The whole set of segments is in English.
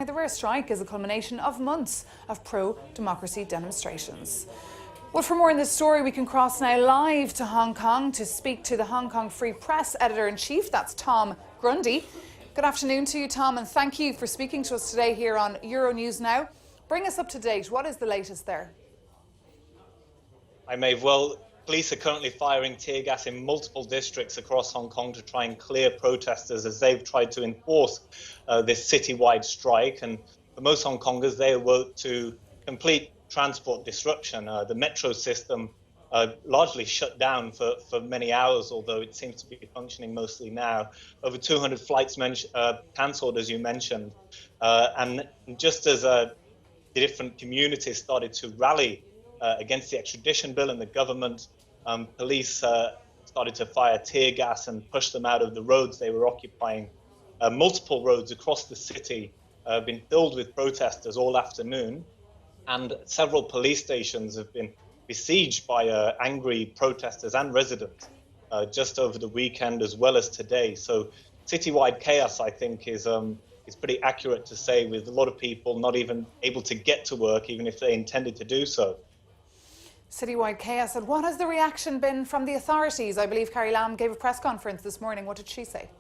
The rare strike is a culmination of months of pro-democracy demonstrations. Well, for more on this story, we can cross now live to Hong Kong to speak to the Hong Kong Free Press Editor-in-Chief, that's Tom Grundy. Good afternoon to you, Tom, and thank you for speaking to us today here on Euronews Now. Bring us up to date. What is the latest there? Hi, Maeve. Well, police are currently firing tear gas in multiple districts across Hong Kong to try and clear protesters as they've tried to enforce this citywide strike. And for most Hong Kongers, they awoke to complete transport disruption. The metro system largely shut down for many hours, although it seems to be functioning mostly now. Over 200 flights cancelled, as you mentioned. And just as the different communities started to rally against the extradition bill and the government, police started to fire tear gas and push them out of the roads they were occupying. Multiple roads across the city have been filled with protesters all afternoon, and several police stations have been besieged by angry protesters and residents just over the weekend as well as today. So citywide chaos, I think, is pretty accurate to say, with a lot of people not even able to get to work, even if they intended to do so. Citywide chaos. And what has the reaction been from the authorities? I believe Carrie Lam gave a press conference this morning. What did she say?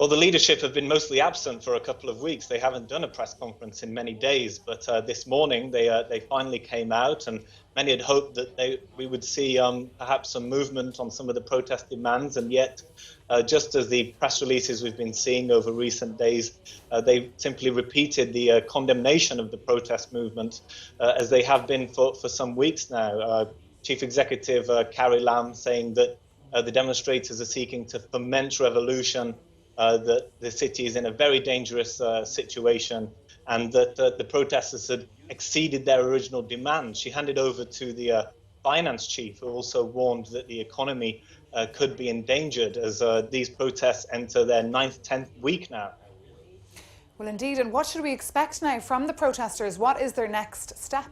Well, the leadership have been mostly absent for a couple of weeks. They haven't done a press conference in many days, but this morning they finally came out, and many had hoped that we would see perhaps some movement on some of the protest demands, and yet just as the press releases we've been seeing over recent days, they simply repeated the condemnation of the protest movement as they have been for some weeks now. Chief Executive Carrie Lam saying that the demonstrators are seeking to foment revolution, that the city is in a very dangerous situation, and that the protesters had exceeded their original demands. She handed over to the finance chief, who also warned that the economy could be endangered as these protests enter their 9th, 10th week now. Well, indeed. And what should we expect now from the protesters? What is their next step?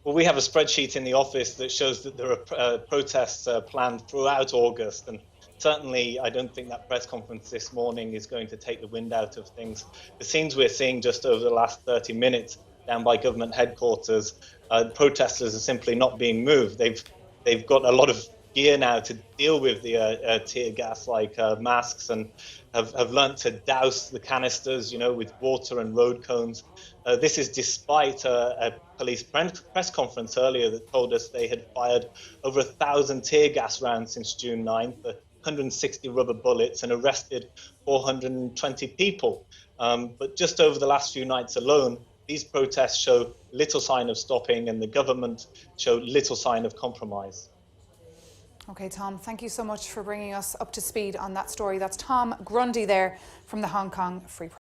Well, we have a spreadsheet in the office that shows that there are protests planned throughout August, and certainly I don't think that press conference this morning is going to take the wind out of things. The scenes we're seeing just over the last 30 minutes down by government headquarters, protesters are simply not being moved. They've got a lot of gear now to deal with the tear gas, like masks, and have learnt to douse the canisters, with water and road cones. This is despite a police press conference earlier that told us they had fired over 1,000 tear gas rounds since June 9th, 160 rubber bullets, and arrested 420 people. But just over the last few nights alone, these protests show little sign of stopping, and the government show little sign of compromise. OK, Tom, thank you so much for bringing us up to speed on that story. That's Tom Grundy there from the Hong Kong Free Press.